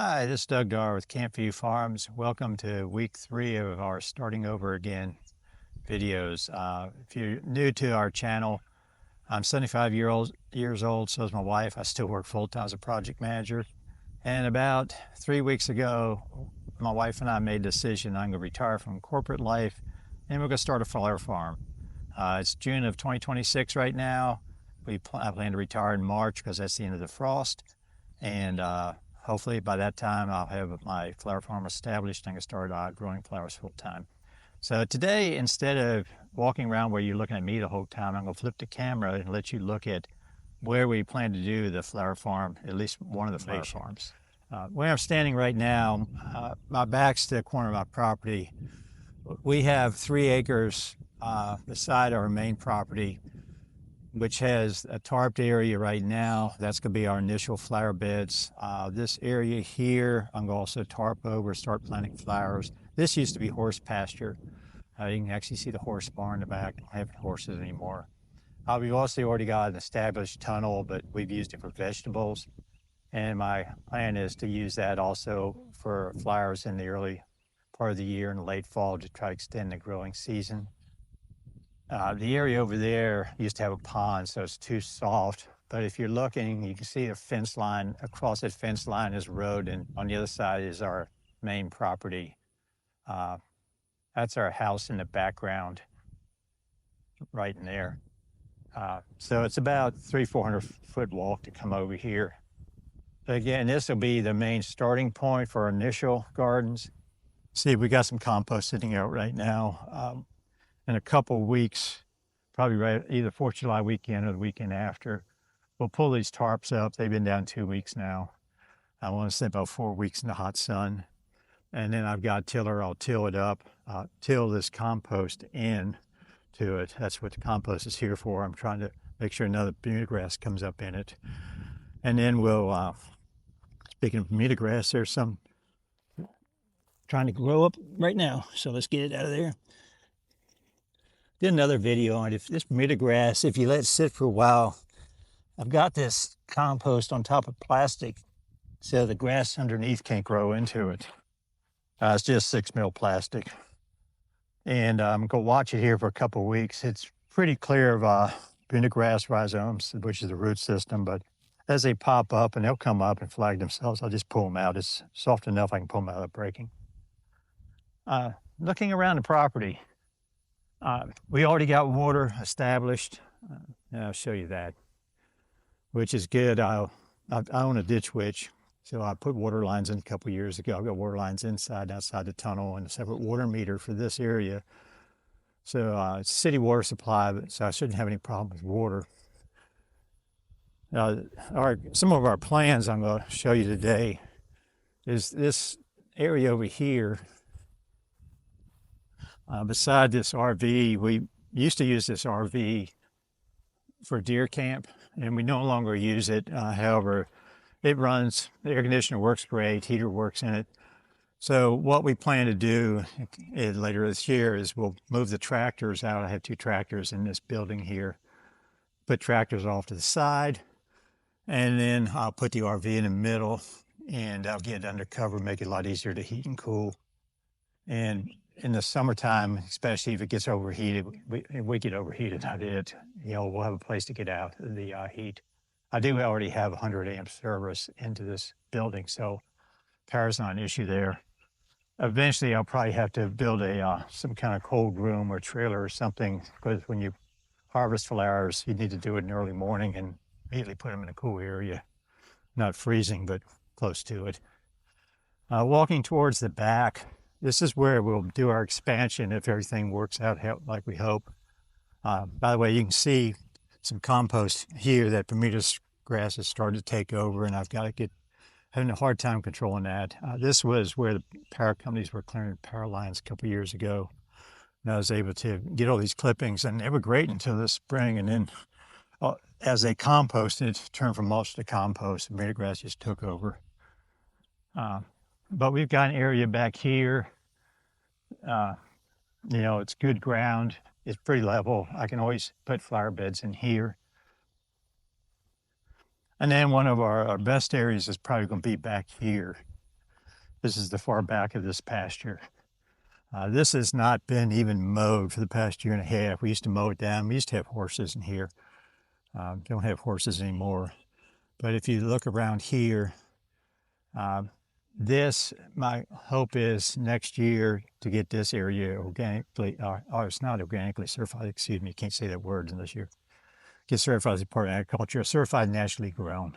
Hi, this is Doug Dar with Campview Farms. Welcome to week 3 of our Starting Over Again videos. If you're new to our channel, I'm 75 years old, so is my wife. I still work full-time as a project manager. And about 3 weeks ago, my wife and I made a decision I'm going to retire from corporate life and we're going to start a flower farm. It's June of 2026 right now. I plan to retire in March because that's the end of the frost. And hopefully by that time I'll have my flower farm established and I can start growing flowers full time. So today, instead of walking around where you're looking at me the whole time, I'm going to flip the camera and let you look at where we plan to do the flower farm, at least one of the flower farms. Where I'm standing right now, my back's to the corner of my property. We have 3 acres beside our main property, which has a tarped area right now. That's going to be our initial flower beds. This area here, I'm going to also tarp over, start planting flowers. This used to be horse pasture. You can actually see the horse barn in the back. I don't have horses anymore. We've also already got an established tunnel, but we've used it for vegetables. And my plan is to use that also for flowers in the early part of the year and late fall to try to extend the growing season. The area over there used to have a pond, so it's too soft. But if you're looking, you can see a fence line. Across that fence line is road, and on the other side is our main property. That's our house in the background, right in there. So it's about 400 foot walk to come over here. But again, this will be the main starting point for our initial gardens. See, we got some compost sitting out right now. In a couple of weeks, probably right either 4th of July weekend or the weekend after, we'll pull these tarps up. They've been down 2 weeks now. I want to say about 4 weeks in the hot sun. And then I've got a tiller. I'll till it up, till this compost in to it. That's what the compost is here for. I'm trying to make sure none of the Bermuda grass comes up in it. And then we'll, speaking of Bermuda grass, there's some trying to grow up right now. So let's get it out of there. Did another video on it. If this Bermuda grass, if you let it sit for a while, I've got this compost on top of plastic so the grass underneath can't grow into it. It's just 6 mil plastic. And I'm going to watch it here for a couple of weeks. It's pretty clear of Bermuda grass rhizomes, which is the root system, but as they pop up, and they'll come up and flag themselves, I'll just pull them out. It's soft enough I can pull them out without breaking. Looking around the property, we already got water established. I'll show you that, which is good. I own a ditch witch, so I put water lines in a couple years ago. I've got water lines inside and outside the tunnel and a separate water meter for this area. So it's city water supply, so I shouldn't have any problem with water. Some of our plans I'm going to show you today is this area over here. Beside this RV, we used to use this RV for deer camp, and we no longer use it. However, it runs, the air conditioner works great, heater works in it. So what we plan to do later this year is we'll move the tractors out. I have 2 tractors in this building here. Put tractors off to the side, and then I'll put the RV in the middle, and I'll get it under cover, make it a lot easier to heat and cool. And in the summertime, especially if it gets overheated, we get overheated, not it. We'll have a place to get out of the heat. I do already have 100 amp service into this building, so power's not an issue there. Eventually, I'll probably have to build some kind of cold room or trailer or something, because when you harvest flowers, you need to do it in the early morning and immediately put them in a cool area, not freezing, but close to it. Walking towards the back, this is where we'll do our expansion if everything works out like we hope. By the way, you can see some compost here that Bermuda grass has started to take over, and I've got to having a hard time controlling that. This was where the power companies were clearing power lines a couple of years ago. And I was able to get all these clippings, and they were great until this spring. And then as they composted, turned from mulch to compost, Bermuda grass just took over. But we've got an area back here. It's good ground. It's pretty level. I can always put flower beds in here. And then one of our best areas is probably going to be back here. This is the far back of this pasture. This has not been even mowed for the past year and a half. We used to mow it down. We used to have horses in here. Don't have horses anymore. But if you look around here, my hope is next year to get this area organically, it's not organically certified, excuse me, you can't say that word unless you get certified as a part of agriculture, certified naturally grown.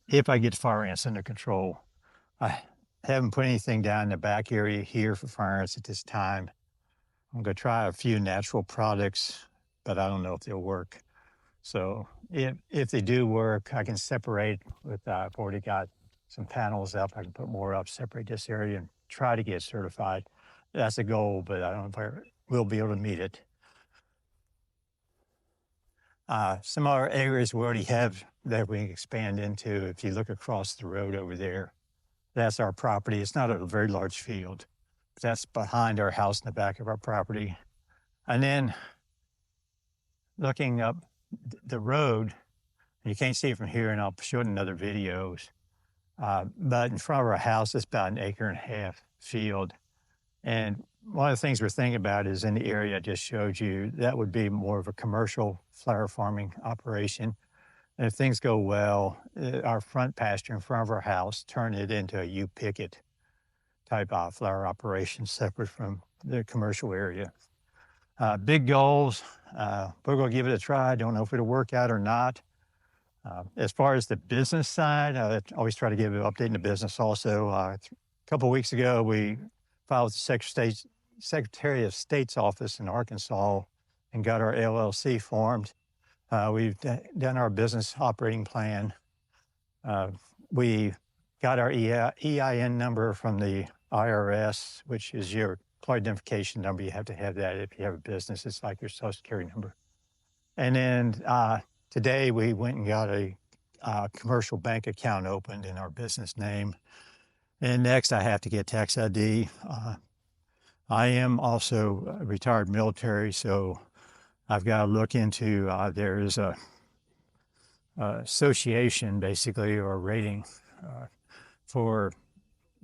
If I get fire ants under control, I haven't put anything down in the back area here for fire ants at this time. I'm going to try a few natural products, but I don't know if they'll work. So if they do work, I can separate with, I've already got some panels up. I can put more up, separate this area and try to get certified. That's a goal, but I don't know if I will be able to meet it. Some other areas we already have that we can expand into. If you look across the road over there, that's our property. It's not a very large field, but that's behind our house in the back of our property. And then looking up the road, you can't see it from here, and I'll show it in other videos, but in front of our house, it's about an 1.5 acre field. And one of the things we're thinking about is in the area I just showed you, that would be more of a commercial flower farming operation. And if things go well, our front pasture in front of our house, turn it into a U-picket type of flower operation separate from the commercial area. Big goals. We're going to give it a try. Don't know if it'll work out or not. As far as the business side, I always try to give an update in the business also. A couple of weeks ago, we filed with the Secretary of State's office in Arkansas and got our LLC formed. We've done our business operating plan. We got our EIN number from the IRS, which is your employee identification number. You have to have that if you have a business. It's like your Social Security number. And then today we went and got a commercial bank account opened in our business name. And next I have to get tax ID. I am also a retired military, so I've got to look into, there is a association basically, or rating for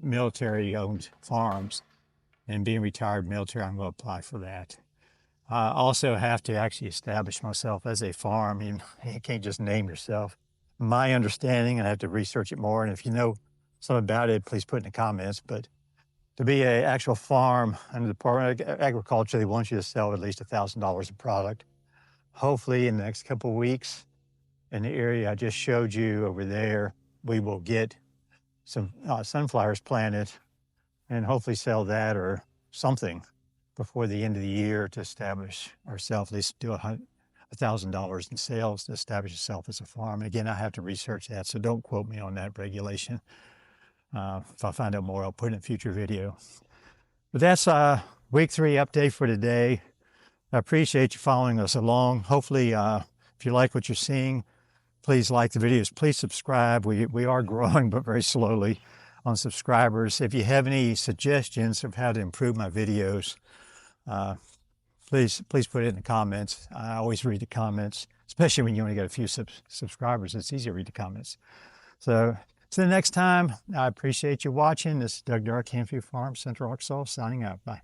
military-owned farms. And being retired military, I'm going to apply for that. I also have to actually establish myself as a farm. You can't just name yourself. My understanding, and I have to research it more, and if you know something about it, please put in the comments, but to be an actual farm under the Department of Agriculture, they want you to sell at least $1,000 of product. Hopefully in the next couple of weeks, in the area I just showed you over there, we will get some sunflowers planted and hopefully sell that or something before the end of the year to establish ourselves, at least do $1,000 in sales to establish yourself as a farm. Again, I have to research that, so don't quote me on that regulation. If I find out more, I'll put it in a future video. But that's week 3 update for today. I appreciate you following us along. Hopefully, if you like what you're seeing, please like the videos. Please subscribe. We are growing, but very slowly on subscribers. If you have any suggestions of how to improve my videos, please put it in the comments. I always read the comments, especially when you only got a few subscribers. It's easy to read the comments. So the next time, I appreciate you watching. This is Doug Dark, Campview Farm, Central Arkansas, signing out. Bye.